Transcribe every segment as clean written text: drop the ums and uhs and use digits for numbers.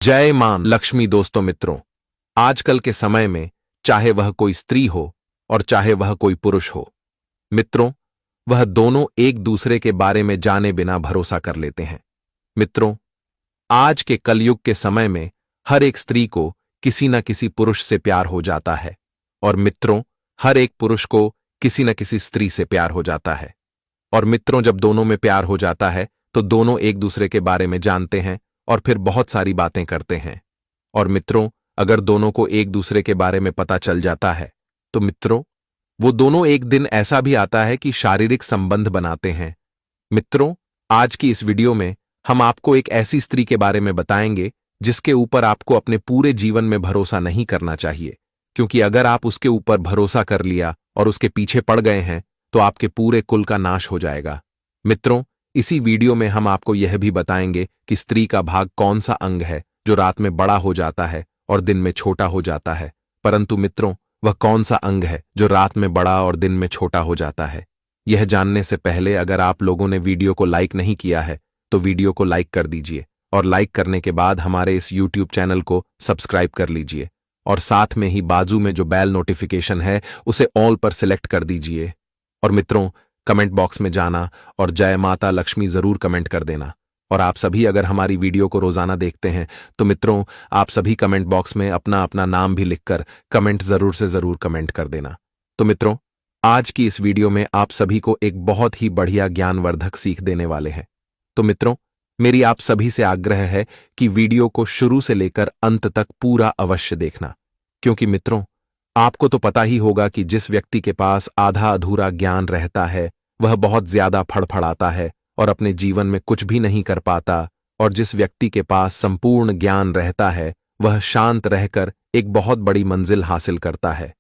जय मां लक्ष्मी। दोस्तों मित्रों, आजकल के समय में चाहे वह कोई स्त्री हो और चाहे वह कोई पुरुष हो, मित्रों, वह दोनों एक दूसरे के बारे में जाने बिना भरोसा कर लेते हैं। मित्रों, आज के कलयुग के समय में हर एक स्त्री को किसी न किसी पुरुष से प्यार हो जाता है और मित्रों, हर एक पुरुष को किसी न किसी स्त्री से प्यार हो जाता है। और मित्रों, जब दोनों में प्यार हो जाता है तो दोनों एक दूसरे के बारे में जानते हैं और फिर बहुत सारी बातें करते हैं। और मित्रों, अगर दोनों को एक दूसरे के बारे में पता चल जाता है तो मित्रों, वो दोनों एक दिन ऐसा भी आता है कि शारीरिक संबंध बनाते हैं। मित्रों, आज की इस वीडियो में हम आपको एक ऐसी स्त्री के बारे में बताएंगे जिसके ऊपर आपको अपने पूरे जीवन में भरोसा नहीं करना चाहिए, क्योंकि अगर आप उसके ऊपर भरोसा कर लिया और उसके पीछे पड़ गए हैं तो आपके पूरे कुल का नाश हो जाएगा। मित्रों, इसी वीडियो में हम आपको यह भी बताएंगे कि स्त्री का भाग कौन सा अंग है जो रात में बड़ा हो जाता है और दिन में छोटा हो जाता है। परंतु मित्रों, वह कौन सा अंग है जो रात में बड़ा और दिन में छोटा हो जाता है? यह जानने से पहले अगर आप लोगों ने वीडियो को लाइक नहीं किया है तो वीडियो को लाइक कर दीजिए और लाइक करने के बाद हमारे इस यूट्यूब चैनल को सब्सक्राइब कर लीजिए और साथ में ही बाजू में जो बेल नोटिफिकेशन है उसे ऑल पर सिलेक्ट कर दीजिए। और मित्रों, कमेंट बॉक्स में जाना और जय माता लक्ष्मी जरूर कमेंट कर देना। और आप सभी अगर हमारी वीडियो को रोजाना देखते हैं तो मित्रों, आप सभी कमेंट बॉक्स में अपना अपना नाम भी लिखकर कमेंट जरूर से जरूर कमेंट कर देना। तो मित्रों, आज की इस वीडियो में आप सभी को एक बहुत ही बढ़िया ज्ञानवर्धक सीख देने वाले हैं। तो मित्रों, मेरी आप सभी से आग्रह है कि वीडियो को शुरू से लेकर अंत तक पूरा अवश्य देखना, क्योंकि मित्रों, आपको तो पता ही होगा कि जिस व्यक्ति के पास आधा अधूरा ज्ञान रहता है वह बहुत ज्यादा फड़फड़ाता है और अपने जीवन में कुछ भी नहीं कर पाता, और जिस व्यक्ति के पास संपूर्ण ज्ञान रहता है वह शांत रहकर एक बहुत बड़ी मंजिल हासिल करता है।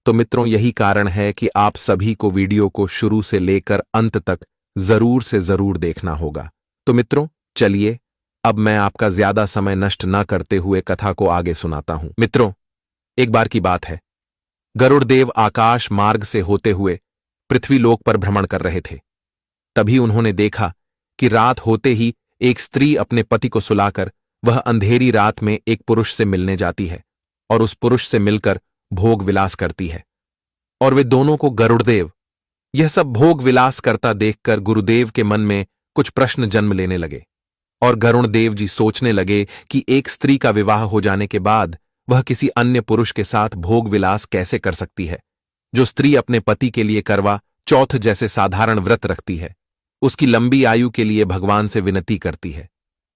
तो मित्रों, यही कारण है कि आप सभी को वीडियो को शुरू से लेकर अंत तक जरूर से जरूर देखना होगा। तो मित्रों, चलिए अब मैं आपका ज्यादा समय नष्ट न करते हुए कथा को आगे सुनाता हूं। मित्रों, एक बार की बात है, गरुड़देव आकाश मार्ग से होते हुए पृथ्वीलोक पर भ्रमण कर रहे थे। तभी उन्होंने देखा कि रात होते ही एक स्त्री अपने पति को सुलाकर वह अंधेरी रात में एक पुरुष से मिलने जाती है और उस पुरुष से मिलकर भोग विलास करती है। और वे दोनों को गरुड़देव यह सब भोग विलास करता देखकर गुरुदेव के मन में कुछ प्रश्न जन्म लेने लगे और गरुड़देव जी सोचने लगे कि एक स्त्री का विवाह हो जाने के बाद वह किसी अन्य पुरुष के साथ भोग विलास कैसे कर सकती है। जो स्त्री अपने पति के लिए करवा चौथ जैसे साधारण व्रत रखती है, उसकी लंबी आयु के लिए भगवान से विनती करती है,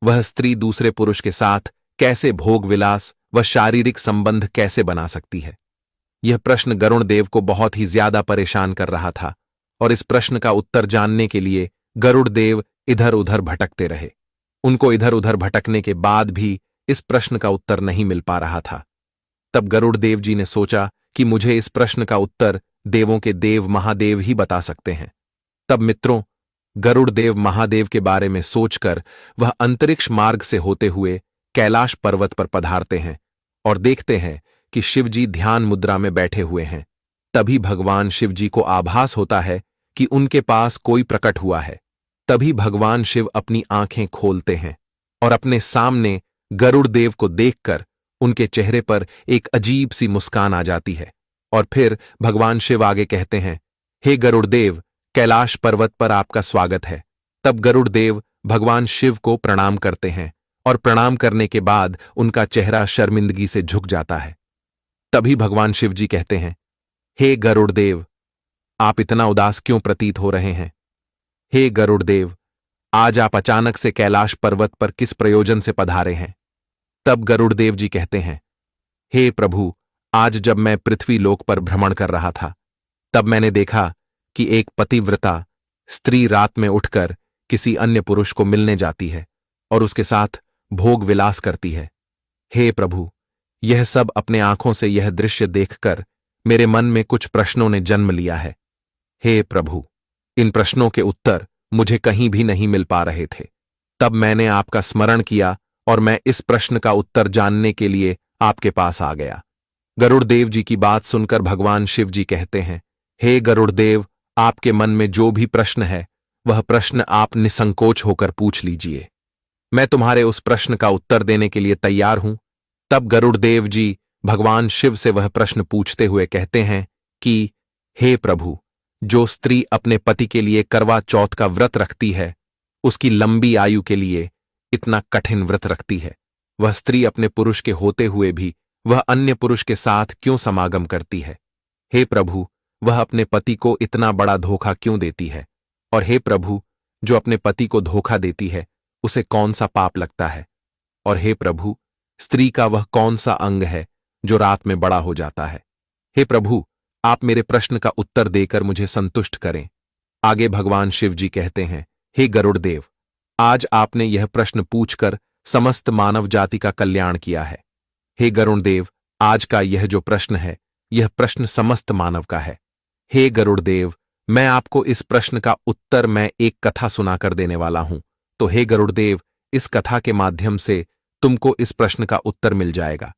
वह स्त्री दूसरे पुरुष के साथ कैसे भोग विलास व शारीरिक संबंध कैसे बना सकती है? यह प्रश्न गरुड़देव को बहुत ही ज्यादा परेशान कर रहा था और इस प्रश्न का उत्तर जानने के लिए गरुड़देव इधर उधर भटकते रहे। उनको इधर उधर भटकने के बाद भी इस प्रश्न का उत्तर नहीं मिल पा रहा था। तब गरुड़देव जी ने सोचा कि मुझे इस प्रश्न का उत्तर देवों के देव महादेव ही बता सकते हैं। तब मित्रों, गरुड़देव महादेव के बारे में सोचकर वह अंतरिक्ष मार्ग से होते हुए कैलाश पर्वत पर पधारते हैं और देखते हैं कि शिवजी ध्यान मुद्रा में बैठे हुए हैं। तभी भगवान शिवजी को आभास होता है कि उनके पास कोई प्रकट हुआ है। तभी भगवान शिव अपनी आंखें खोलते हैं और अपने सामने गरुड़देव को देखकर उनके चेहरे पर एक अजीब सी मुस्कान आ जाती है। और फिर भगवान शिव आगे कहते हैं, हे गरुड़देव, कैलाश पर्वत पर आपका स्वागत है। तब गरुड़देव भगवान शिव को प्रणाम करते हैं और प्रणाम करने के बाद उनका चेहरा शर्मिंदगी से झुक जाता है। तभी भगवान शिव जी कहते हैं, हे गरुड़देव, आप इतना उदास क्यों प्रतीत हो रहे हैं? हे गरुड़देव, आज आप अचानक से कैलाश पर्वत पर किस प्रयोजन से पधारे हैं? तब गरुड़देव जी कहते हैं, हे प्रभु, आज जब मैं पृथ्वी लोक पर भ्रमण कर रहा था तब मैंने देखा कि एक पतिव्रता स्त्री रात में उठकर किसी अन्य पुरुष को मिलने जाती है और उसके साथ भोग विलास करती है। हे प्रभु, यह सब अपने आंखों से यह दृश्य देखकर मेरे मन में कुछ प्रश्नों ने जन्म लिया है। हे प्रभु, इन प्रश्नों के उत्तर मुझे कहीं भी नहीं मिल पा रहे थे। तब मैंने आपका स्मरण किया और मैं इस प्रश्न का उत्तर जानने के लिए आपके पास आ गया। गरुड़देव जी की बात सुनकर भगवान शिव जी कहते हैं, हे गरुड़देव, आपके मन में जो भी प्रश्न है वह प्रश्न आप निसंकोच होकर पूछ लीजिए। मैं तुम्हारे उस प्रश्न का उत्तर देने के लिए तैयार हूं। तब गरुड़देव जी भगवान शिव से वह प्रश्न पूछते हुए कहते हैं कि हे प्रभु, जो स्त्री अपने पति के लिए करवा चौथ का व्रत रखती है, उसकी लंबी आयु के लिए इतना कठिन व्रत रखती है, वह स्त्री अपने पुरुष के होते हुए भी वह अन्य पुरुष के साथ क्यों समागम करती है? हे प्रभु, वह अपने पति को इतना बड़ा धोखा क्यों देती है? और हे प्रभु, जो अपने पति को धोखा देती है, उसे कौन सा पाप लगता है? और हे प्रभु, स्त्री का वह कौन सा अंग है जो रात में बड़ा हो जाता है? हे प्रभु, आप मेरे प्रश्न का उत्तर देकर मुझे संतुष्ट करें। आगे भगवान शिव जी कहते हैं, हे गरुड़देव, आज आपने यह प्रश्न पूछकर समस्त मानव जाति का कल्याण किया है। हे गरुड़देव, आज का यह जो प्रश्न है, यह प्रश्न समस्त मानव का है। हे गरुड़देव, मैं आपको इस प्रश्न का उत्तर मैं एक कथा सुनाकर देने वाला हूं। तो हे गरुड़देव, इस कथा के माध्यम से तुमको इस प्रश्न का उत्तर मिल जाएगा।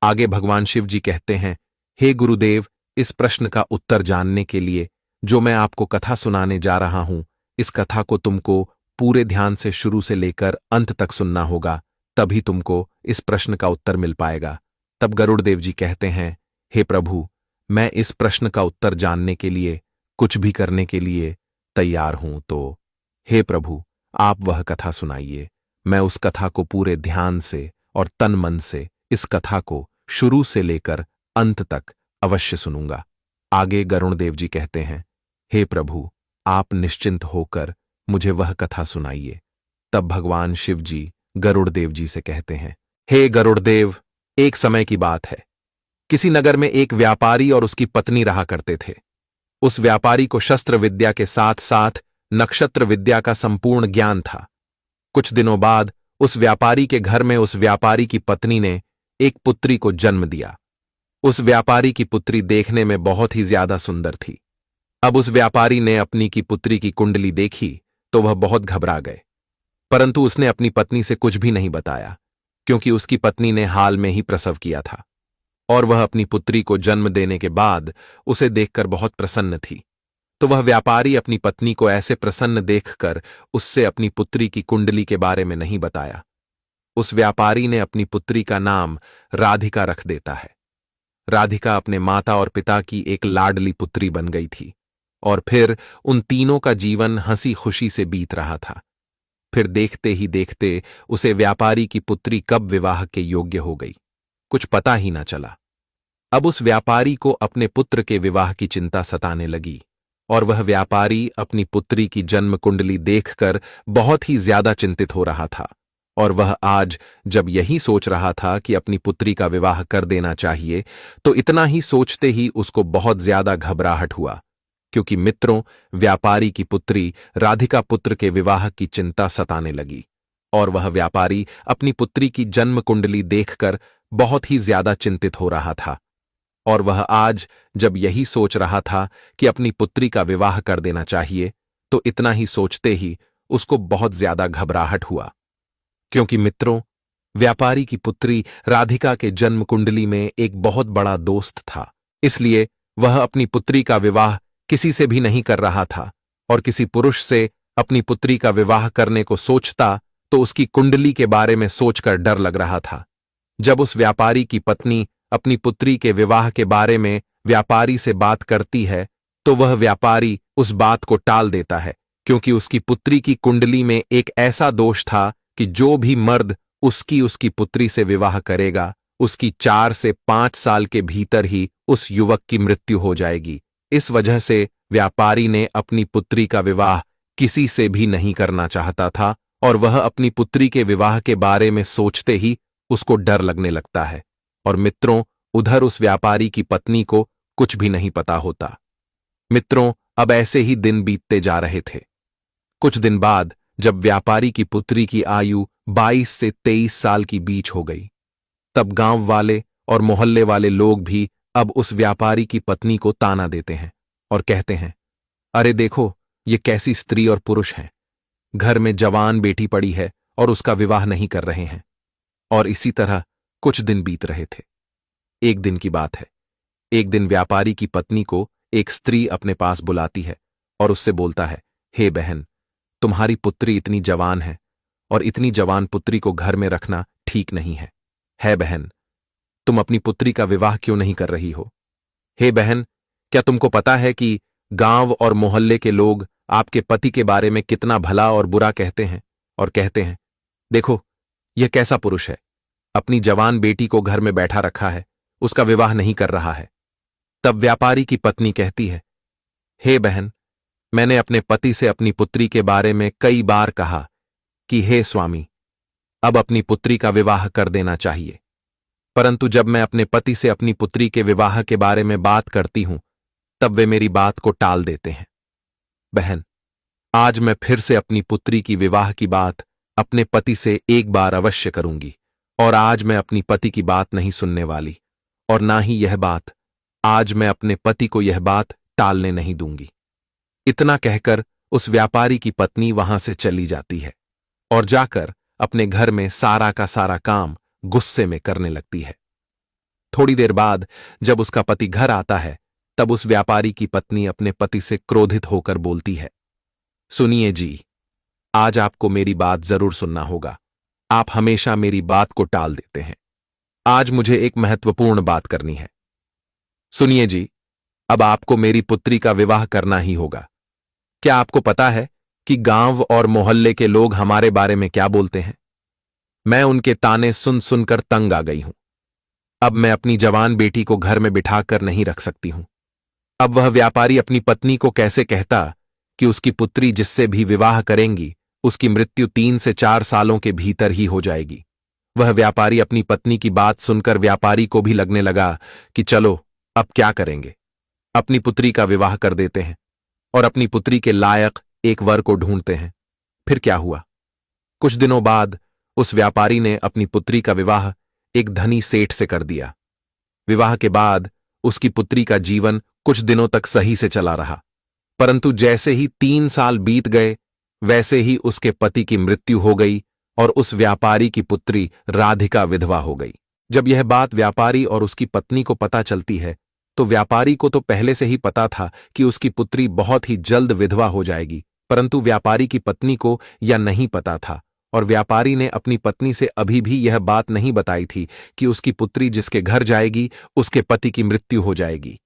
आगे भगवान शिव जी कहते हैं, हे गुरुदेव, इस प्रश्न का उत्तर जानने के लिए जो मैं आपको कथा सुनाने जा रहा हूं, इस कथा को तुमको पूरे ध्यान से शुरू से लेकर अंत तक सुनना होगा, तभी तुमको इस प्रश्न का उत्तर मिल पाएगा। तब गरुड़देव जी कहते हैं, हे प्रभु, मैं इस प्रश्न का उत्तर जानने के लिए कुछ भी करने के लिए तैयार हूं। तो हे प्रभु, आप वह कथा सुनाइए। मैं उस कथा को पूरे ध्यान से और तन मन से इस कथा को शुरू से लेकर अंत तक अवश्य सुनूंगा। आगे गरुड़देव जी कहते हैं, हे प्रभु, आप निश्चिंत होकर मुझे वह कथा सुनाइए। तब भगवान शिव जी गरुड़देव जी से कहते हैं, हे गरुड़देव, एक समय की बात है। किसी नगर में एक व्यापारी और उसकी पत्नी रहा करते थे। उस व्यापारी को शस्त्र विद्या के साथ साथ नक्षत्र विद्या का संपूर्ण ज्ञान था। कुछ दिनों बाद उस व्यापारी के घर में उस व्यापारी की पत्नी ने एक पुत्री को जन्म दिया। उस व्यापारी की पुत्री देखने में बहुत ही ज्यादा सुंदर थी। अब उस व्यापारी ने अपनी की पुत्री की कुंडली देखी तो वह बहुत घबरा गए, परंतु उसने अपनी पत्नी से कुछ भी नहीं बताया, क्योंकि उसकी पत्नी ने हाल में ही प्रसव किया था और वह अपनी पुत्री को जन्म देने के बाद उसे देखकर बहुत प्रसन्न थी। तो वह व्यापारी अपनी पत्नी को ऐसे प्रसन्न देखकर उससे अपनी पुत्री की कुंडली के बारे में नहीं बताया। उस व्यापारी ने अपनी पुत्री का नाम राधिका रख देता है। राधिका अपने माता और पिता की एक लाडली पुत्री बन गई थी और फिर उन तीनों का जीवन हंसी खुशी से बीत रहा था। फिर देखते ही देखते उसे व्यापारी की पुत्री कब विवाह के योग्य हो गई, कुछ पता ही ना चला। अब उस व्यापारी को अपने पुत्र के विवाह की चिंता सताने लगी और वह व्यापारी अपनी पुत्री की जन्म कुंडली देखकर बहुत ही ज्यादा चिंतित हो रहा था। और वह आज जब यही सोच रहा था कि अपनी पुत्री का विवाह कर देना चाहिए, तो इतना ही सोचते ही उसको बहुत ज्यादा घबराहट हुआ, क्योंकि मित्रों, व्यापारी की पुत्री राधिका पुत्र के विवाह की चिंता सताने लगी और वह व्यापारी अपनी पुत्री की जन्म कुंडली देखकर बहुत ही ज्यादा चिंतित हो रहा था। और वह आज जब यही सोच रहा था कि अपनी पुत्री का विवाह कर देना चाहिए, तो इतना ही सोचते ही उसको बहुत ज्यादा घबराहट हुआ, क्योंकि मित्रों, व्यापारी की पुत्री राधिका के जन्म कुंडली में एक बहुत बड़ा दोस्त था। इसलिए वह अपनी पुत्री का विवाह किसी से भी नहीं कर रहा था और किसी पुरुष से अपनी पुत्री का विवाह करने को सोचता तो उसकी कुंडली के बारे में सोचकर डर लग रहा था। जब उस व्यापारी की पत्नी अपनी पुत्री के विवाह के बारे में व्यापारी से बात करती है, तो वह व्यापारी उस बात को टाल देता है, क्योंकि उसकी पुत्री की कुंडली में एक ऐसा दोष था कि जो भी मर्द उसकी पुत्री से विवाह करेगा, उसकी 4 से 5 साल के भीतर ही उस युवक की मृत्यु हो जाएगी। इस वजह से व्यापारी ने अपनी पुत्री का विवाह किसी से भी नहीं करना चाहता था और वह अपनी पुत्री के विवाह के बारे में सोचते ही उसको डर लगने लगता है। और मित्रों, उधर उस व्यापारी की पत्नी को कुछ भी नहीं पता होता। मित्रों, अब ऐसे ही दिन बीतते जा रहे थे। कुछ दिन बाद जब व्यापारी की पुत्री की आयु 22 से 23 साल की बीच हो गई, तब गांव वाले और मोहल्ले वाले लोग भी अब उस व्यापारी की पत्नी को ताना देते हैं और कहते हैं, अरे देखो, ये कैसी स्त्री और पुरुष हैं, घर में जवान बेटी पड़ी है और उसका विवाह नहीं कर रहे हैं। और इसी तरह कुछ दिन बीत रहे थे। एक दिन की बात है, एक दिन व्यापारी की पत्नी को एक स्त्री अपने पास बुलाती है और उससे बोलता है, हे बहन, तुम्हारी पुत्री इतनी जवान है और इतनी जवान पुत्री को घर में रखना ठीक नहीं है। है बहन, तुम अपनी पुत्री का विवाह क्यों नहीं कर रही हो? हे बहन, क्या तुमको पता है कि गांव और मोहल्ले के लोग आपके पति के बारे में कितना भला और बुरा कहते हैं? और कहते हैं, देखो, यह कैसा पुरुष है, अपनी जवान बेटी को घर में बैठा रखा है, उसका विवाह नहीं कर रहा है। तब व्यापारी की पत्नी कहती है, हे बहन, मैंने अपने पति से अपनी पुत्री के बारे में कई बार कहा कि हे स्वामी, अब अपनी पुत्री का विवाह कर देना चाहिए, परंतु जब मैं अपने पति से अपनी पुत्री के विवाह के बारे में बात करती हूं तब वे मेरी बात को टाल देते हैं। बहन, आज मैं फिर से अपनी पुत्री की विवाह की बात अपने पति से एक बार अवश्य करूंगी, और आज मैं अपनी पति की बात नहीं सुनने वाली, और ना ही यह बात, आज मैं अपने पति को यह बात टालने नहीं दूंगी। इतना कहकर उस व्यापारी की पत्नी वहां से चली जाती है और जाकर अपने घर में सारा का सारा काम गुस्से में करने लगती है। थोड़ी देर बाद जब उसका पति घर आता है तब उस व्यापारी की पत्नी अपने पति से क्रोधित होकर बोलती है, सुनिए जी, आज आपको मेरी बात जरूर सुनना होगा। आप हमेशा मेरी बात को टाल देते हैं। आज मुझे एक महत्वपूर्ण बात करनी है। सुनिए जी, अब आपको मेरी पुत्री का विवाह करना ही होगा। क्या आपको पता है कि गांव और मोहल्ले के लोग हमारे बारे में क्या बोलते हैं? मैं उनके ताने सुन सुनकर तंग आ गई हूं। अब मैं अपनी जवान बेटी को घर में बिठाकर नहीं रख सकती हूं। अब वह व्यापारी अपनी पत्नी को कैसे कहता कि उसकी पुत्री जिससे भी विवाह करेंगी उसकी मृत्यु 3 से 4 सालों के भीतर ही हो जाएगी। वह व्यापारी अपनी पत्नी की बात सुनकर व्यापारी को भी लगने लगा कि चलो अब क्या करेंगे, अपनी पुत्री का विवाह कर देते हैं और अपनी पुत्री के लायक एक वर को ढूंढते हैं। फिर क्या हुआ? कुछ दिनों बाद उस व्यापारी ने अपनी पुत्री का विवाह एक धनी सेठ से कर दिया। विवाह के बाद उसकी पुत्री का जीवन कुछ दिनों तक सही से चला रहा, परंतु जैसे ही 3 साल बीत गए वैसे ही उसके पति की मृत्यु हो गई और उस व्यापारी की पुत्री राधिका विधवा हो गई। जब यह बात व्यापारी और उसकी पत्नी को पता चलती है तो व्यापारी को तो पहले से ही पता था कि उसकी पुत्री बहुत ही जल्द विधवा हो जाएगी, परंतु व्यापारी की पत्नी को यह नहीं पता था और व्यापारी ने अपनी पत्नी से अभी भी यह बात नहीं बताई थी कि उसकी पुत्री जिसके घर जाएगी उसके पति की मृत्यु हो जाएगी।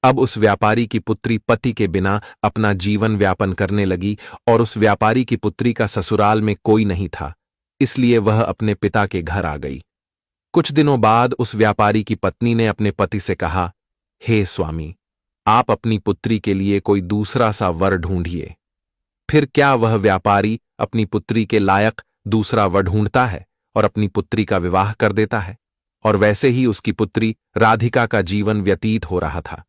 अब उस व्यापारी की पुत्री पति के बिना अपना जीवन व्यापन करने लगी और उस व्यापारी की पुत्री का ससुराल में कोई नहीं था, इसलिए वह अपने पिता के घर आ गई। कुछ दिनों बाद उस व्यापारी की पत्नी ने अपने पति से कहा, हे स्वामी, आप अपनी पुत्री के लिए कोई दूसरा सा वर ढूंढिए। फिर क्या वह व्यापारी अपनी पुत्री के लायक दूसरा वर ढूंढता है और अपनी पुत्री का विवाह कर देता है, और वैसे ही उसकी पुत्री राधिका का जीवन व्यतीत हो रहा था।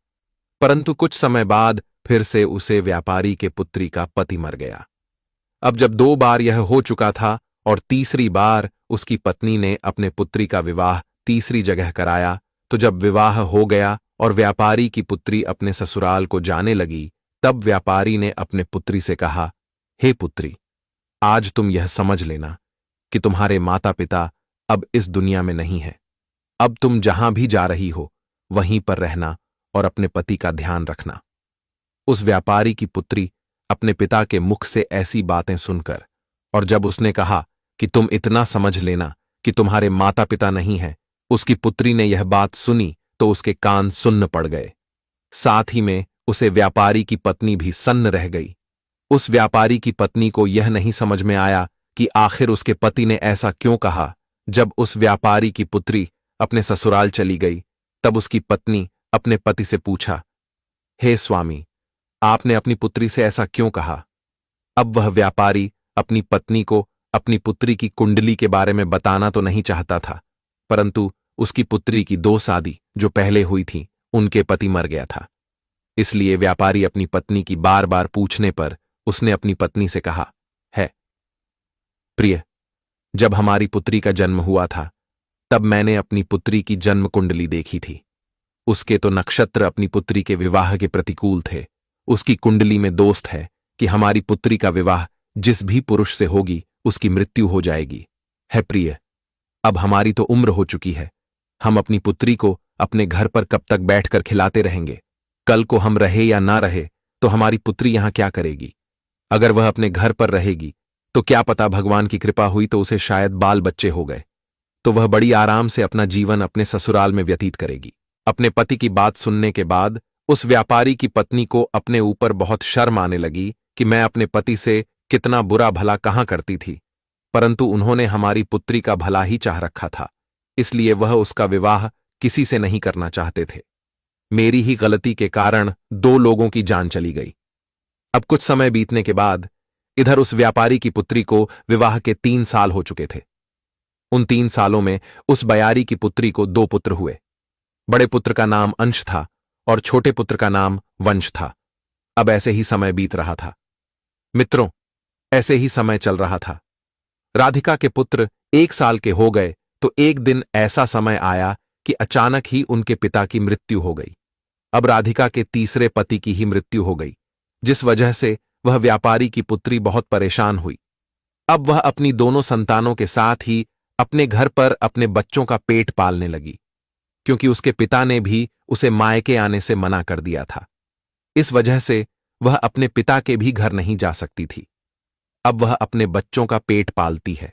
परंतु कुछ समय बाद फिर से उसे व्यापारी के पुत्री का पति मर गया। अब जब 2 बार यह हो चुका था और तीसरी बार उसकी पत्नी ने अपने पुत्री का विवाह तीसरी जगह कराया, तो जब विवाह हो गया और व्यापारी की पुत्री अपने ससुराल को जाने लगी तब व्यापारी ने अपने पुत्री से कहा, हे पुत्री, आज तुम यह समझ लेना कि तुम्हारे माता पिता अब इस दुनिया में नहीं है। अब तुम जहां भी जा रही हो वहीं पर रहना और अपने पति का ध्यान रखना। उस व्यापारी की पुत्री अपने पिता के मुख से ऐसी बातें सुनकर, और जब उसने कहा कि तुम इतना समझ लेना कि तुम्हारे माता पिता नहीं हैं, उसकी पुत्री ने यह बात सुनी तो उसके कान सुन्न पड़ गए। साथ ही में उसे व्यापारी की पत्नी भी सन्न रह गई। उस व्यापारी की पत्नी को यह नहीं समझ में आया कि आखिर उसके पति ने ऐसा क्यों कहा। जब उस व्यापारी की पुत्री अपने ससुराल चली गई तब उसकी पत्नी अपने पति से पूछा, हे स्वामी, आपने अपनी पुत्री से ऐसा क्यों कहा? अब वह व्यापारी अपनी पत्नी को अपनी पुत्री की कुंडली के बारे में बताना तो नहीं चाहता था, परंतु उसकी पुत्री की 2 शादी जो पहले हुई थी उनके पति मर गया था। इसलिए व्यापारी अपनी पत्नी की बार बार पूछने पर उसने अपनी पत्नी से कहा, है प्रिय, जब हमारी पुत्री का जन्म हुआ था तब मैंने अपनी पुत्री की जन्म कुंडली देखी थी। उसके तो नक्षत्र अपनी पुत्री के विवाह के प्रतिकूल थे। उसकी कुंडली में दोस्त है कि हमारी पुत्री का विवाह जिस भी पुरुष से होगी उसकी मृत्यु हो जाएगी। है प्रिय, अब हमारी तो उम्र हो चुकी है, हम अपनी पुत्री को अपने घर पर कब तक बैठकर खिलाते रहेंगे? कल को हम रहे या ना रहे तो हमारी पुत्री यहां क्या करेगी? अगर वह अपने घर पर रहेगी तो क्या पता भगवान की कृपा हुई तो उसे शायद बाल बच्चे हो गए, तो वह बड़ी आराम से अपना जीवन अपने ससुराल में व्यतीत करेगी। अपने पति की बात सुनने के बाद उस व्यापारी की पत्नी को अपने ऊपर बहुत शर्म आने लगी कि मैं अपने पति से कितना बुरा भला कहाँ करती थी, परंतु उन्होंने हमारी पुत्री का भला ही चाह रखा था, इसलिए वह उसका विवाह किसी से नहीं करना चाहते थे। मेरी ही गलती के कारण 2 लोगों की जान चली गई। अब कुछ समय बीतने के बाद इधर उस व्यापारी की पुत्री को विवाह के 3 साल हो चुके थे। उन 3 सालों में उस बयारी की पुत्री को 2 पुत्र हुए। बड़े पुत्र का नाम अंश था और छोटे पुत्र का नाम वंश था। अब ऐसे ही समय बीत रहा था। मित्रों, ऐसे ही समय चल रहा था। राधिका के पुत्र 1 साल के हो गए तो एक दिन ऐसा समय आया कि अचानक ही उनके पिता की मृत्यु हो गई। अब राधिका के तीसरे पति की ही मृत्यु हो गई, जिस वजह से वह व्यापारी की पुत्री बहुत परेशान हुई। अब वह अपनी दोनों संतानों के साथ ही अपने घर पर अपने बच्चों का पेट पालने लगी, क्योंकि उसके पिता ने भी उसे मायके आने से मना कर दिया था। इस वजह से वह अपने पिता के भी घर नहीं जा सकती थी। अब वह अपने बच्चों का पेट पालती है।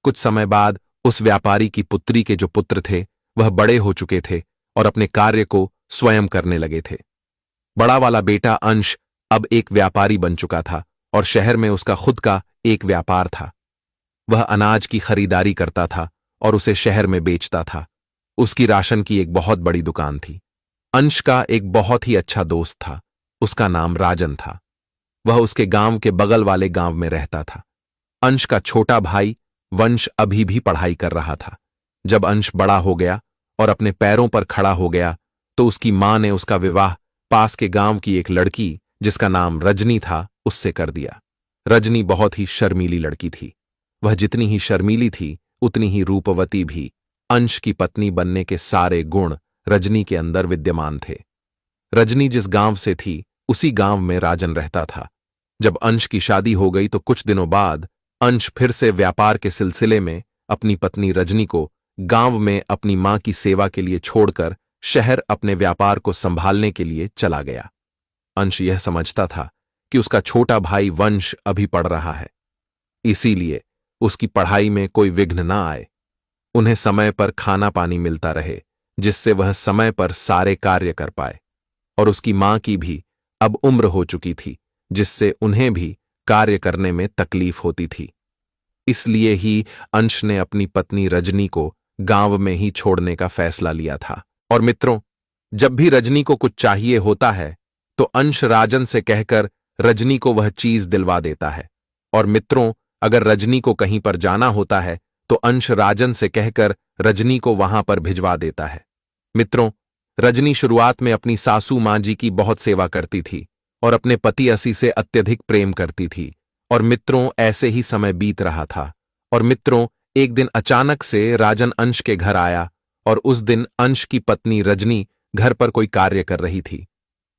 कुछ समय बाद उस व्यापारी की पुत्री के जो पुत्र थे वह बड़े हो चुके थे और अपने कार्य को स्वयं करने लगे थे। बड़ा वाला बेटा अंश अब एक व्यापारी बन चुका था और शहर में उसका खुद का एक व्यापार था। वह अनाज की खरीदारी करता था और उसे शहर में बेचता था। उसकी राशन की एक बहुत बड़ी दुकान थी। अंश का एक बहुत ही अच्छा दोस्त था, उसका नाम राजन था। वह उसके गांव के बगल वाले गांव में रहता था। अंश का छोटा भाई वंश अभी भी पढ़ाई कर रहा था। जब अंश बड़ा हो गया और अपने पैरों पर खड़ा हो गया तो उसकी मां ने उसका विवाह पास के गांव की एक लड़की जिसका नाम रजनी था उससे कर दिया। रजनी बहुत ही शर्मीली लड़की थी। वह जितनी ही शर्मीली थी उतनी ही रूपवती भी। अंश की पत्नी बनने के सारे गुण रजनी के अंदर विद्यमान थे। रजनी जिस गांव से थी उसी गांव में राजन रहता था। जब अंश की शादी हो गई तो कुछ दिनों बाद अंश फिर से व्यापार के सिलसिले में अपनी पत्नी रजनी को गांव में अपनी मां की सेवा के लिए छोड़कर शहर अपने व्यापार को संभालने के लिए चला गया। अंश यह समझता था कि उसका छोटा भाई वंश अभी पढ़ रहा है, इसीलिए उसकी पढ़ाई में कोई विघ्न न आए, उन्हें समय पर खाना पानी मिलता रहे, जिससे वह समय पर सारे कार्य कर पाए। और उसकी मां की भी अब उम्र हो चुकी थी, जिससे उन्हें भी कार्य करने में तकलीफ होती थी। इसलिए ही अंश ने अपनी पत्नी रजनी को गांव में ही छोड़ने का फैसला लिया था। और मित्रों, जब भी रजनी को कुछ चाहिए होता है तो अंश राजन से कहकर रजनी को वह चीज दिलवा देता है। और मित्रों, अगर रजनी को कहीं पर जाना होता है तो अंश राजन से कहकर रजनी को वहां पर भिजवा देता है। मित्रों, रजनी शुरुआत में अपनी सासू मां जी की बहुत सेवा करती थी और अपने पति असी से अत्यधिक प्रेम करती थी। और मित्रों, ऐसे ही समय बीत रहा था। और मित्रों, एक दिन अचानक से राजन अंश के घर आया और उस दिन अंश की पत्नी रजनी घर पर कोई कार्य कर रही थी।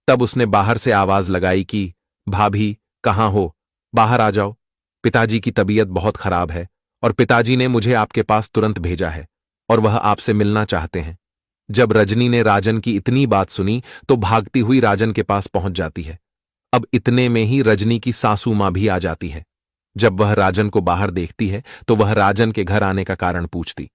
तब उसने बाहर से आवाज लगाई कि भाभी कहाँ हो, बाहर आ जाओ, पिताजी की तबीयत बहुत खराब है और पिताजी ने मुझे आपके पास तुरंत भेजा है और वह आपसे मिलना चाहते हैं। जब रजनी ने राजन की इतनी बात सुनी तो भागती हुई राजन के पास पहुंच जाती है। अब इतने में ही रजनी की सासू मां भी आ जाती है। जब वह राजन को बाहर देखती है तो वह राजन के घर आने का कारण पूछती।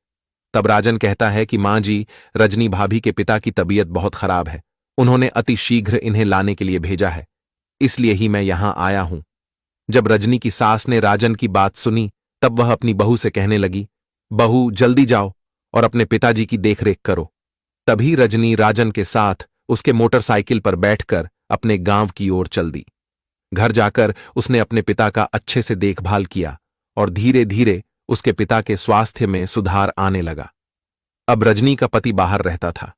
तब राजन कहता है कि मां जी, रजनी भाभी के पिता की तबीयत बहुत खराब है, उन्होंने अति शीघ्र इन्हें लाने के लिए भेजा है, इसलिए ही मैं यहां आया हूं। जब रजनी की सास ने राजन की बात सुनी तब वह अपनी बहू से कहने लगी, बहू जल्दी जाओ और अपने पिताजी की देखरेख करो। तभी रजनी राजन के साथ उसके मोटरसाइकिल पर बैठकर अपने गांव की ओर चल दी। घर जाकर उसने अपने पिता का अच्छे से देखभाल किया और धीरे धीरे उसके पिता के स्वास्थ्य में सुधार आने लगा। अब रजनी का पति बाहर रहता था,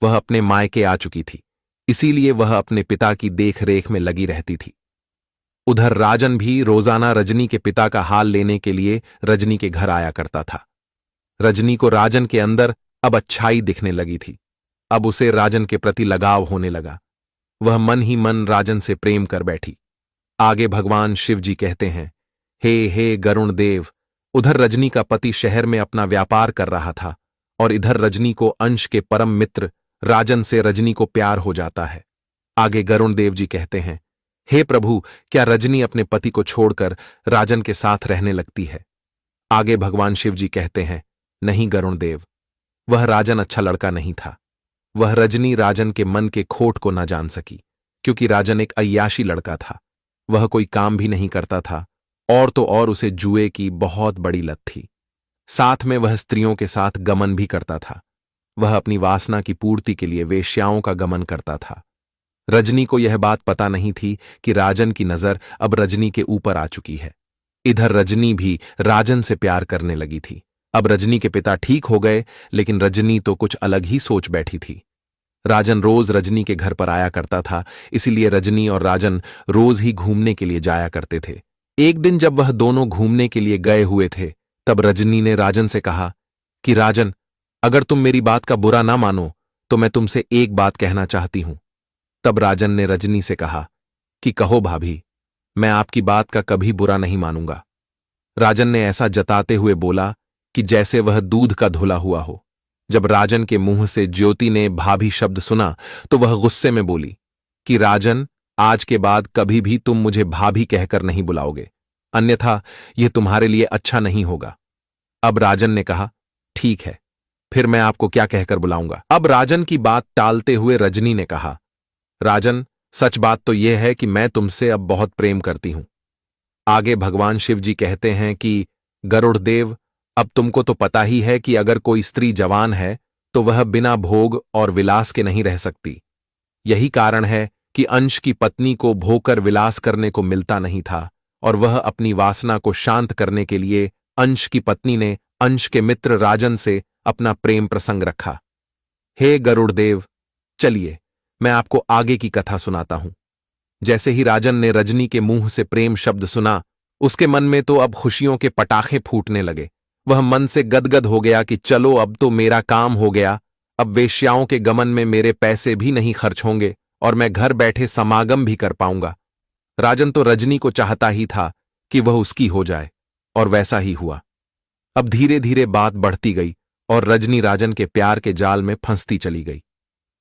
वह अपने मायके आ चुकी थी, इसीलिए वह अपने पिता की देखरेख में लगी रहती थी। उधर राजन भी रोजाना रजनी के पिता का हाल लेने के लिए रजनी के घर आया करता था। रजनी को राजन के अंदर अब अच्छाई दिखने लगी थी। अब उसे राजन के प्रति लगाव होने लगा। वह मन ही मन राजन से प्रेम कर बैठी। आगे भगवान शिव जी कहते हैं, हे गरुण देव, उधर रजनी का पति शहर में अपना व्यापार कर रहा था और इधर रजनी को अंश के परम मित्र राजन से रजनी को प्यार हो जाता है। आगे गरुण देव जी कहते हैं, हे प्रभु, क्या रजनी अपने पति को छोड़कर राजन के साथ रहने लगती है? आगे भगवान शिव जी कहते हैं, नहीं गरुण देव, वह राजन अच्छा लड़का नहीं था। वह रजनी राजन के मन के खोट को न जान सकी, क्योंकि राजन एक अय्याशी लड़का था। वह कोई काम भी नहीं करता था, और तो और उसे जुए की बहुत बड़ी लत थी। साथ में वह स्त्रियों के साथ गमन भी करता था। वह अपनी वासना की पूर्ति के लिए वेश्याओं का गमन करता था। रजनी को यह बात पता नहीं थी कि राजन की नजर अब रजनी के ऊपर आ चुकी है। इधर रजनी भी राजन से प्यार करने लगी थी। अब रजनी के पिता ठीक हो गए, लेकिन रजनी तो कुछ अलग ही सोच बैठी थी। राजन रोज रजनी के घर पर आया करता था, इसीलिए रजनी और राजन रोज ही घूमने के लिए जाया करते थे। एक दिन जब वह दोनों घूमने के लिए गए हुए थे, तब रजनी ने राजन से कहा कि राजन, अगर तुम मेरी बात का बुरा ना मानो तो मैं तुमसे एक बात कहना चाहती हूं। तब राजन ने रजनी से कहा कि कहो भाभी, मैं आपकी बात का कभी बुरा नहीं मानूंगा। राजन ने ऐसा जताते हुए बोला कि जैसे वह दूध का धुला हुआ हो। जब राजन के मुंह से ज्योति ने भाभी शब्द सुना तो वह गुस्से में बोली कि राजन, आज के बाद कभी भी तुम मुझे भाभी कहकर नहीं बुलाओगे, अन्यथा यह तुम्हारे लिए अच्छा नहीं होगा। अब राजन ने कहा, ठीक है, फिर मैं आपको क्या कहकर बुलाऊंगा। अब राजन की बात टालते हुए रजनी ने कहा, राजन, सच बात तो यह है कि मैं तुमसे अब बहुत प्रेम करती हूं। आगे भगवान शिव जी कहते हैं कि गरुड़ देव, अब तुमको तो पता ही है कि अगर कोई स्त्री जवान है तो वह बिना भोग और विलास के नहीं रह सकती। यही कारण है कि अंश की पत्नी को भोग कर विलास करने को मिलता नहीं था, और वह अपनी वासना को शांत करने के लिए अंश की पत्नी ने अंश के मित्र राजन से अपना प्रेम प्रसंग रखा। हे गरुड़ देव, चलिए मैं आपको आगे की कथा सुनाता हूं। जैसे ही राजन ने रजनी के मुंह से प्रेम शब्द सुना, उसके मन में तो अब खुशियों के पटाखे फूटने लगे। वह मन से गदगद हो गया कि चलो अब तो मेरा काम हो गया, अब वेश्याओं के गमन में मेरे पैसे भी नहीं खर्च होंगे और मैं घर बैठे समागम भी कर पाऊंगा। राजन तो रजनी को चाहता ही था कि वह उसकी हो जाए, और वैसा ही हुआ। अब धीरे धीरे बात बढ़ती गई और रजनी राजन के प्यार के जाल में फंसती चली गई।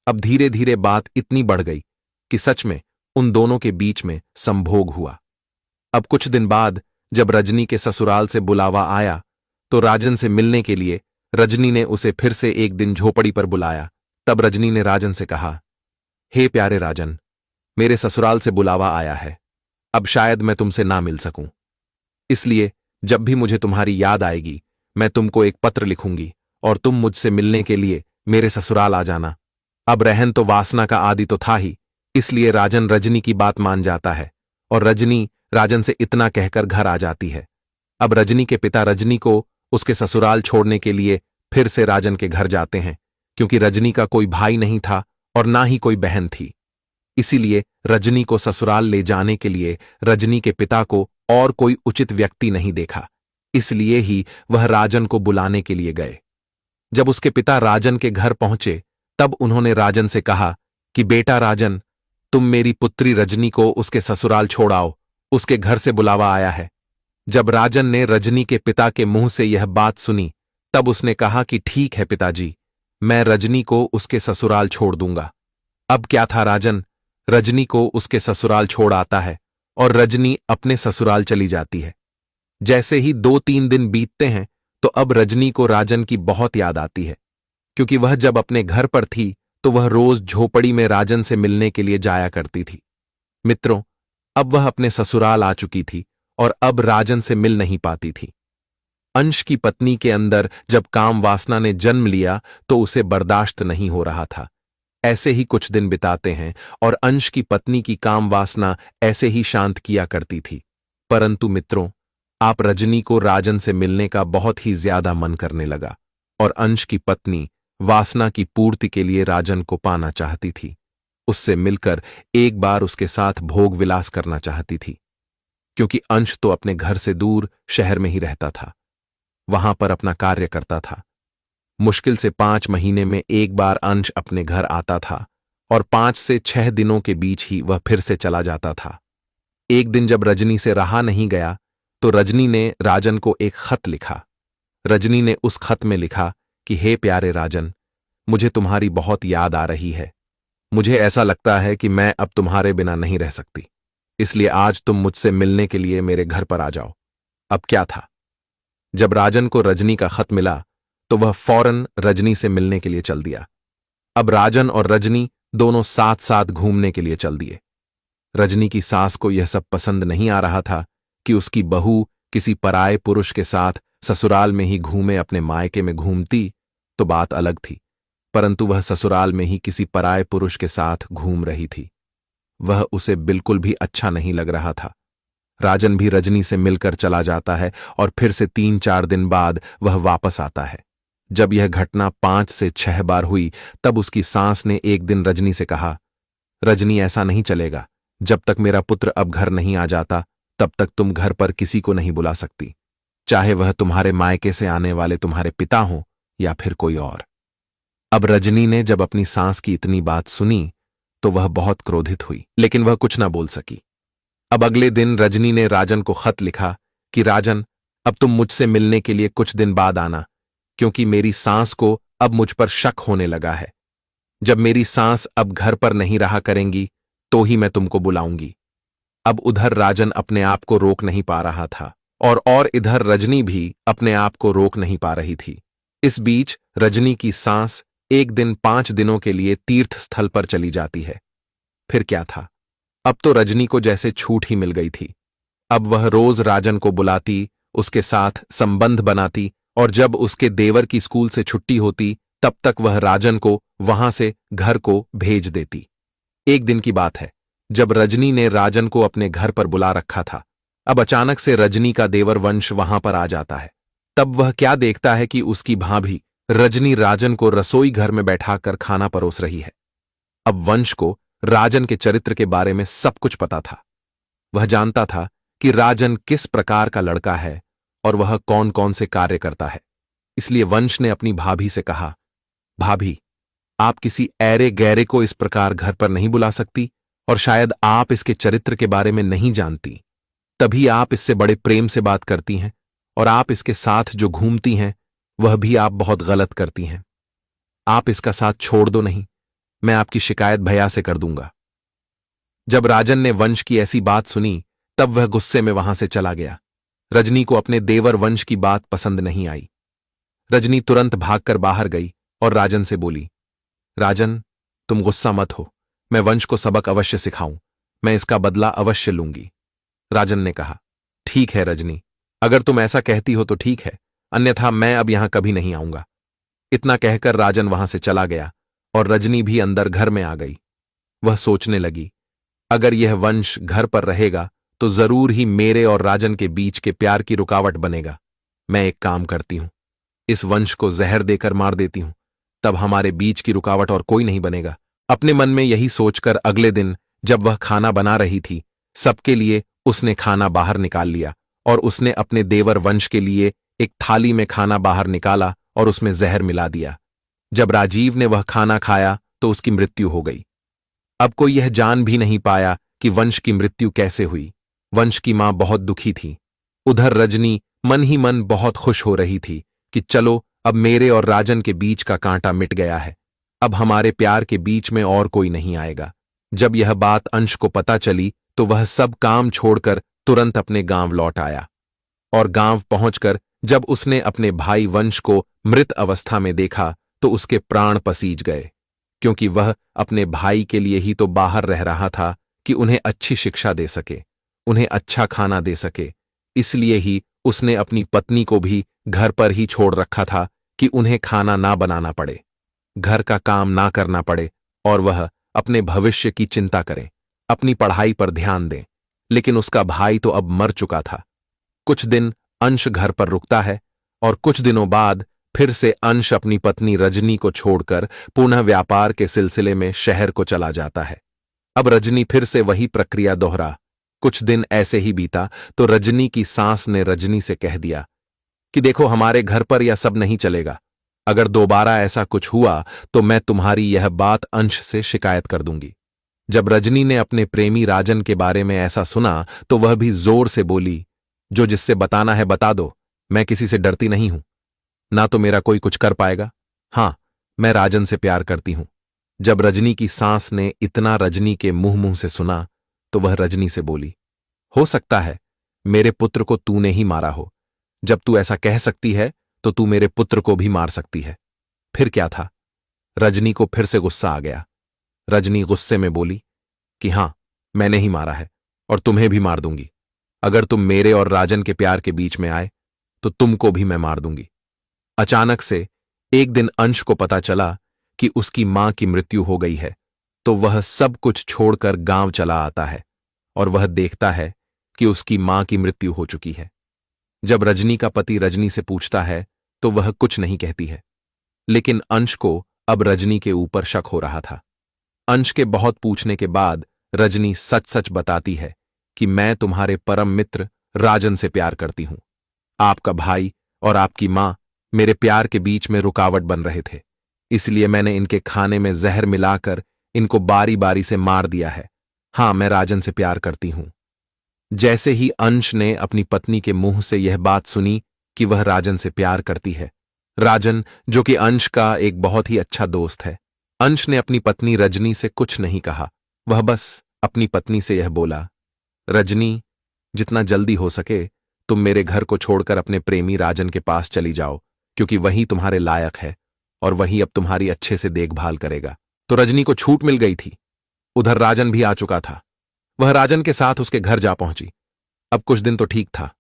अब धीरे धीरे बात इतनी बढ़ गई कि सच में उन दोनों के बीच में संभोग हुआ। अब कुछ दिन बाद जब रजनी के ससुराल से बुलावा आया तो राजन से मिलने के लिए रजनी ने उसे फिर से एक दिन झोपड़ी पर बुलाया। तब रजनी ने राजन से कहा, हे प्यारे राजन, मेरे ससुराल से बुलावा आया है, अब शायद मैं तुमसे ना मिल सकूं, इसलिए जब भी मुझे तुम्हारी याद आएगी मैं तुमको एक पत्र लिखूंगी और तुम मुझसे मिलने के लिए मेरे ससुराल आ जाना। अब रहन तो वासना का आदि तो था ही, इसलिए राजन रजनी की बात मान जाता है और रजनी राजन से इतना कहकर घर आ जाती है। अब रजनी के पिता रजनी को उसके ससुराल छोड़ने के लिए फिर से राजन के घर जाते हैं, क्योंकि रजनी का कोई भाई नहीं था और ना ही कोई बहन थी। इसीलिए रजनी को ससुराल ले जाने के लिए रजनी के पिता को और कोई उचित व्यक्ति नहीं देखा, इसलिए ही वह राजन को बुलाने के लिए गए। जब उसके पिता राजन के घर पहुंचे तब उन्होंने राजन से कहा कि बेटा राजन, तुम मेरी पुत्री रजनी को उसके ससुराल छोड़ाओ, उसके घर से बुलावा आया है। जब राजन ने रजनी के पिता के मुंह से यह बात सुनी तब उसने कहा कि ठीक है पिताजी, मैं रजनी को उसके ससुराल छोड़ दूंगा। अब क्या था, राजन रजनी को उसके ससुराल छोड़ आता है और रजनी अपने ससुराल चली जाती है। जैसे ही 2-3 दिन बीतते हैं तो अब रजनी को राजन की बहुत याद आती है, क्योंकि वह जब अपने घर पर थी तो वह रोज झोपड़ी में राजन से मिलने के लिए जाया करती थी। मित्रों, अब वह अपने ससुराल आ चुकी थी और अब राजन से मिल नहीं पाती थी। अंश की पत्नी के अंदर जब काम वासना ने जन्म लिया तो उसे बर्दाश्त नहीं हो रहा था। ऐसे ही कुछ दिन बिताते हैं और अंश की पत्नी की काम वासना ऐसे ही शांत किया करती थी। परंतु मित्रों, आप रजनी को राजन से मिलने का बहुत ही ज्यादा मन करने लगा और अंश की पत्नी वासना की पूर्ति के लिए राजन को पाना चाहती थी। उससे मिलकर एक बार उसके साथ भोग विलास करना चाहती थी, क्योंकि अंश तो अपने घर से दूर शहर में ही रहता था, वहां पर अपना कार्य करता था। मुश्किल से 5 महीने में एक बार अंश अपने घर आता था और 5 से 6 दिनों के बीच ही वह फिर से चला जाता था। एक दिन जब रजनी से रहा नहीं गया तो रजनी ने राजन को एक खत लिखा। रजनी ने उस खत में लिखा कि हे प्यारे राजन, मुझे तुम्हारी बहुत याद आ रही है। मुझे ऐसा लगता है कि मैं अब तुम्हारे बिना नहीं रह सकती, इसलिए आज तुम मुझसे मिलने के लिए मेरे घर पर आ जाओ। अब क्या था, जब राजन को रजनी का खत मिला तो वह फौरन रजनी से मिलने के लिए चल दिया। अब राजन और रजनी दोनों साथ साथ घूमने के लिए चल दिए। रजनी की सास को यह सब पसंद नहीं आ रहा था कि उसकी बहू किसी पराये पुरुष के साथ ससुराल में ही घूमे, अपने मायके में घूमती तो बात अलग थी, परंतु वह ससुराल में ही किसी पराये पुरुष के साथ घूम रही थी। वह उसे बिल्कुल भी अच्छा नहीं लग रहा था। राजन भी रजनी से मिलकर चला जाता है और फिर से 3-4 दिन बाद वह वापस आता है। जब यह घटना 5 से 6 बार हुई तब उसकी सास ने एक दिन रजनी से कहा, रजनी, ऐसा नहीं चलेगा। जब तक मेरा पुत्र अब घर नहीं आ जाता तब तक तुम घर पर किसी को नहीं बुला सकती, चाहे वह तुम्हारे मायके से आने वाले तुम्हारे पिता हों या फिर कोई और। अब रजनी ने जब अपनी सास की इतनी बात सुनी तो वह बहुत क्रोधित हुई, लेकिन वह कुछ ना बोल सकी। अब अगले दिन रजनी ने राजन को खत लिखा कि राजन, अब तुम मुझसे मिलने के लिए कुछ दिन बाद आना, क्योंकि मेरी सास को अब मुझ पर शक होने लगा है। जब मेरी सास अब घर पर नहीं रहा करेंगी तो ही मैं तुमको बुलाऊंगी। अब उधर राजन अपने आप को रोक नहीं पा रहा था और इधर रजनी भी अपने आप को रोक नहीं पा रही थी। इस बीच रजनी की सास एक दिन 5 दिनों के लिए तीर्थ स्थल पर चली जाती है। फिर क्या था, अब तो रजनी को जैसे छूट ही मिल गई थी। अब वह रोज राजन को बुलाती, उसके साथ संबंध बनाती और जब उसके देवर की स्कूल से छुट्टी होती तब तक वह राजन को वहां से घर को भेज देती। एक दिन की बात है, जब रजनी ने राजन को अपने घर पर बुला रखा था, अब अचानक से रजनी का देवर वंश वहां पर आ जाता है। तब वह क्या देखता है कि उसकी भाभी रजनी राजन को रसोई घर में बैठाकर खाना परोस रही है। अब वंश को राजन के चरित्र के बारे में सब कुछ पता था। वह जानता था कि राजन किस प्रकार का लड़का है और वह कौन कौन से कार्य करता है। इसलिए वंश ने अपनी भाभी से कहा, भाभी, आप किसी ऐरे गैरे को इस प्रकार घर पर नहीं बुला सकती और शायद आप इसके चरित्र के बारे में नहीं जानती, तभी आप इससे बड़े प्रेम से बात करती हैं और आप इसके साथ जो घूमती हैं वह भी आप बहुत गलत करती हैं। आप इसका साथ छोड़ दो, नहीं मैं आपकी शिकायत भैया से कर दूंगा। जब राजन ने वंश की ऐसी बात सुनी तब वह गुस्से में वहां से चला गया। रजनी को अपने देवर वंश की बात पसंद नहीं आई। रजनी तुरंत भागकर बाहर गई और राजन से बोली, राजन, तुम गुस्सा मत हो, मैं वंश को सबक अवश्य सिखाऊं, मैं इसका बदला अवश्य लूंगी। राजन ने कहा, ठीक है रजनी, अगर तुम ऐसा कहती हो तो ठीक है, अन्यथा मैं अब यहां कभी नहीं आऊंगा। इतना कहकर राजन वहां से चला गया और रजनी भी अंदर घर में आ गई। वह सोचने लगी, अगर यह वंश घर पर रहेगा तो जरूर ही मेरे और राजन के बीच के प्यार की रुकावट बनेगा। मैं एक काम करती हूं, इस वंश को जहर देकर मार देती हूं, तब हमारे बीच की रुकावट और कोई नहीं बनेगा। अपने मन में यही सोचकर अगले दिन जब वह खाना बना रही थी, सबके लिए उसने खाना बाहर निकाल लिया और उसने अपने देवर वंश के लिए एक थाली में खाना बाहर निकाला और उसमें जहर मिला दिया। जब राजीव ने वह खाना खाया तो उसकी मृत्यु हो गई। अब कोई यह जान भी नहीं पाया कि वंश की मृत्यु कैसे हुई। वंश की मां बहुत दुखी थी। उधर रजनी मन ही मन बहुत खुश हो रही थी कि चलो, अब मेरे और राजन के बीच का कांटा मिट गया है, अब हमारे प्यार के बीच में और कोई नहीं आएगा। जब यह बात अंश को पता चली तो वह सब काम छोड़कर तुरंत अपने गांव लौट आया और गांव पहुंचकर जब उसने अपने भाई वंश को मृत अवस्था में देखा तो उसके प्राण पसीज गए, क्योंकि वह अपने भाई के लिए ही तो बाहर रह रहा था कि उन्हें अच्छी शिक्षा दे सके, उन्हें अच्छा खाना दे सके। इसलिए ही उसने अपनी पत्नी को भी घर पर ही छोड़ रखा था कि उन्हें खाना ना बनाना पड़े, घर का काम ना करना पड़े और वह अपने भविष्य की चिंता करें, अपनी पढ़ाई पर ध्यान दें। लेकिन उसका भाई तो अब मर चुका था। कुछ दिन अंश घर पर रुकता है और कुछ दिनों बाद फिर से अंश अपनी पत्नी रजनी को छोड़कर पुनः व्यापार के सिलसिले में शहर को चला जाता है। अब रजनी फिर से वही प्रक्रिया दोहरा। कुछ दिन ऐसे ही बीता तो रजनी की सास ने रजनी से कह दिया कि देखो, हमारे घर पर यह सब नहीं चलेगा। अगर दोबारा ऐसा कुछ हुआ तो मैं तुम्हारी यह बात अंश से शिकायत कर दूंगी। जब रजनी ने अपने प्रेमी राजन के बारे में ऐसा सुना तो वह भी जोर से बोली, जो जिससे बताना है बता दो, मैं किसी से डरती नहीं हूं, ना तो मेरा कोई कुछ कर पाएगा। हां, मैं राजन से प्यार करती हूं। जब रजनी की सास ने इतना रजनी के मुंह से सुना तो वह रजनी से बोली, हो सकता है मेरे पुत्र को तूने ही मारा हो। जब तू ऐसा कह सकती है तो तू मेरे पुत्र को भी मार सकती है। फिर क्या था? रजनी को फिर से गुस्सा आ गया। रजनी गुस्से में बोली कि हां, मैंने ही मारा है और तुम्हें भी मार दूंगी। अगर तुम मेरे और राजन के प्यार के बीच में आए तो तुमको भी मैं मार दूंगी। अचानक से एक दिन अंश को पता चला कि उसकी मां की मृत्यु हो गई है, तो वह सब कुछ छोड़कर गांव चला आता है और वह देखता है कि उसकी मां की मृत्यु हो चुकी है। जब रजनी का पति रजनी से पूछता है तो वह कुछ नहीं कहती है, लेकिन अंश को अब रजनी के ऊपर शक हो रहा था। अंश के बहुत पूछने के बाद रजनी सच सच बताती है कि मैं तुम्हारे परम मित्र राजन से प्यार करती हूं। आपका भाई और आपकी मां मेरे प्यार के बीच में रुकावट बन रहे थे, इसलिए मैंने इनके खाने में जहर मिलाकर इनको बारी बारी से मार दिया है। हां, मैं राजन से प्यार करती हूं। जैसे ही अंश ने अपनी पत्नी के मुंह से यह बात सुनी कि वह राजन से प्यार करती है, राजन जो कि अंश का एक बहुत ही अच्छा दोस्त है, अंश ने अपनी पत्नी रजनी से कुछ नहीं कहा। वह बस अपनी पत्नी से यह बोला, रजनी, जितना जल्दी हो सके तुम मेरे घर को छोड़कर अपने प्रेमी राजन के पास चली जाओ, क्योंकि वही तुम्हारे लायक है और वही अब तुम्हारी अच्छे से देखभाल करेगा। तो रजनी को छूट मिल गई थी। उधर राजन भी आ चुका था। वह राजन के साथ उसके घर जा पहुंची। अब कुछ दिन तो ठीक था।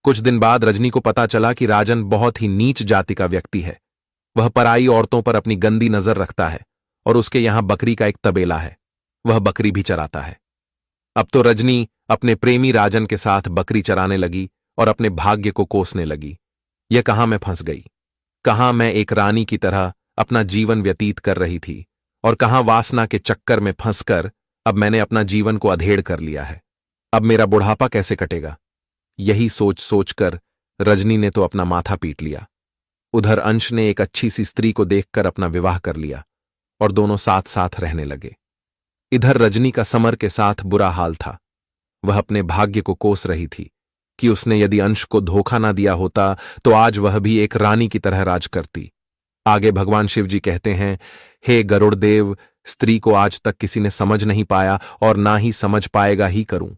कुछ दिन बाद रजनी को पता चला कि राजन बहुत ही नीच जाति का व्यक्ति है। वह पराई औरतों पर अपनी गंदी नजर रखता है और उसके यहां बकरी का एक तबेला है। वह बकरी भी चराता है। अब तो रजनी अपने प्रेमी राजन के साथ बकरी चराने लगी और अपने भाग्य को कोसने लगी। यह कहां मैं फंस गई, कहां मैं एक रानी की तरह अपना जीवन व्यतीत कर रही थी और कहां वासना के चक्कर में फंसकर अब मैंने अपना जीवन को अधेड़ कर लिया है। अब मेरा बुढ़ापा कैसे कटेगा? यही सोच सोचकर रजनी ने तो अपना माथा पीट लिया। उधर अंश ने एक अच्छी सी स्त्री को देखकर अपना विवाह कर लिया और दोनों साथ साथ रहने लगे। इधर रजनी का समर के साथ बुरा हाल था। वह अपने भाग्य को कोस रही थी कि उसने यदि अंश को धोखा ना दिया होता तो आज वह भी एक रानी की तरह राज करती। आगे भगवान शिव जी कहते हैं, हे गरुड़ देव, स्त्री को आज तक किसी ने समझ नहीं पाया और ना ही समझ पाएगा ही करूं।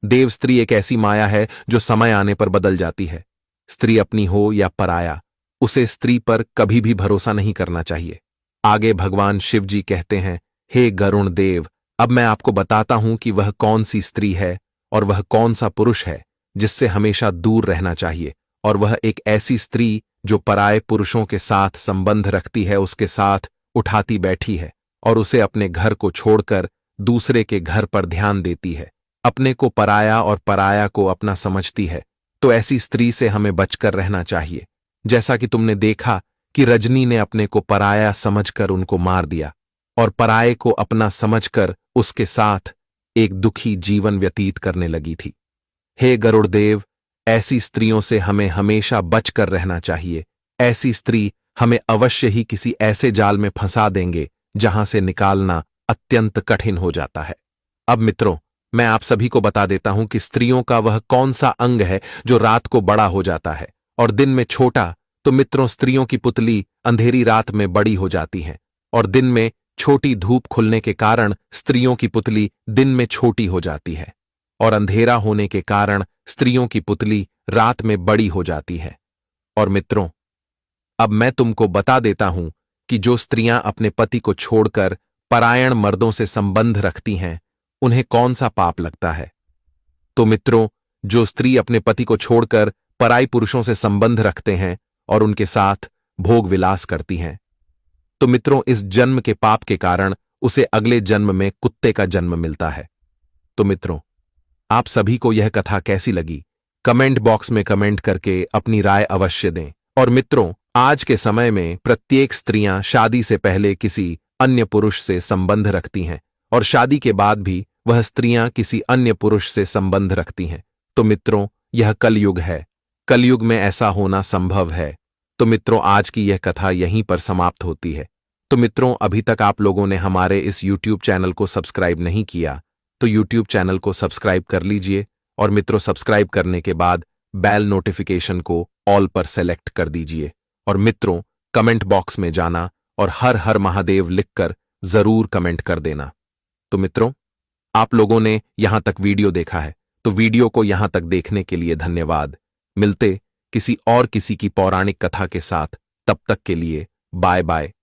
देव स्त्री एक ऐसी माया है जो समय आने पर बदल जाती है। स्त्री अपनी हो या पराया, उसे स्त्री पर कभी भी भरोसा नहीं करना चाहिए। आगे भगवान शिव जी कहते हैं, हे गरुण देव, अब मैं आपको बताता हूं कि वह कौन सी स्त्री है और वह कौन सा पुरुष है जिससे हमेशा दूर रहना चाहिए। और वह एक ऐसी स्त्री जो पराये पुरुषों के साथ संबंध रखती है, उसके साथ उठाती बैठी है और उसे अपने घर को छोड़कर दूसरे के घर पर ध्यान देती है, अपने को पराया और पराया को अपना समझती है। तो ऐसी स्त्री से हमें बचकर रहना चाहिए। जैसा कि तुमने देखा कि रजनी ने अपने को पराया समझकर उनको मार दिया और पराये को अपना समझकर उसके साथ एक दुखी जीवन व्यतीत करने लगी थी। हे गरुड़देव, ऐसी स्त्रियों से हमें हमेशा बचकर रहना चाहिए। ऐसी स्त्री हमें अवश्य ही किसी ऐसे जाल में फंसा देंगे जहां से निकालना अत्यंत कठिन हो जाता है। अब मित्रों, मैं आप सभी को बता देता हूं कि स्त्रियों का वह कौन सा अंग है जो रात को बड़ा हो जाता है और दिन में छोटा। तो मित्रों, स्त्रियों की पुतली अंधेरी रात में बड़ी हो जाती है और दिन में छोटी धूप खुलने के कारण स्त्रियों की पुतली दिन में छोटी हो जाती है और अंधेरा होने के कारण स्त्रियों की पुतली रात में बड़ी हो जाती है। और मित्रों, अब मैं तुमको बता देता हूं कि जो स्त्रियां अपने पति को छोड़कर परायण मर्दों से संबंध रखती हैं, उन्हें कौन सा पाप लगता है। तो मित्रों, जो स्त्री अपने पति को छोड़कर पराई पुरुषों से संबंध रखते हैं और उनके साथ भोग विलास करती हैं, तो मित्रों, इस जन्म के पाप के कारण उसे अगले जन्म में कुत्ते का जन्म मिलता है। तो मित्रों, आप सभी को यह कथा कैसी लगी, कमेंट बॉक्स में कमेंट करके अपनी राय अवश्य दें। और मित्रों, आज के समय में प्रत्येक स्त्रियां शादी से पहले किसी अन्य पुरुष से संबंध रखती हैं और शादी के बाद भी वह स्त्रियां किसी अन्य पुरुष से संबंध रखती हैं। तो मित्रों, यह कलयुग है। कलयुग में ऐसा होना संभव है। तो मित्रों, आज की यह कथा यहीं पर समाप्त होती है। तो मित्रों, अभी तक आप लोगों ने हमारे इस YouTube चैनल को सब्सक्राइब नहीं किया तो YouTube चैनल को सब्सक्राइब कर लीजिए और मित्रों, सब्सक्राइब करने के बाद बेल नोटिफिकेशन को ऑल पर सेलेक्ट कर दीजिए। और मित्रों, कमेंट बॉक्स में जाना और हर हर महादेव लिखकर जरूर कमेंट कर देना। तो मित्रों, आप लोगों ने यहां तक वीडियो देखा है, तो वीडियो को यहां तक देखने के लिए धन्यवाद। मिलते किसी और किसी की पौराणिक कथा के साथ, तब तक के लिए बाय बाय।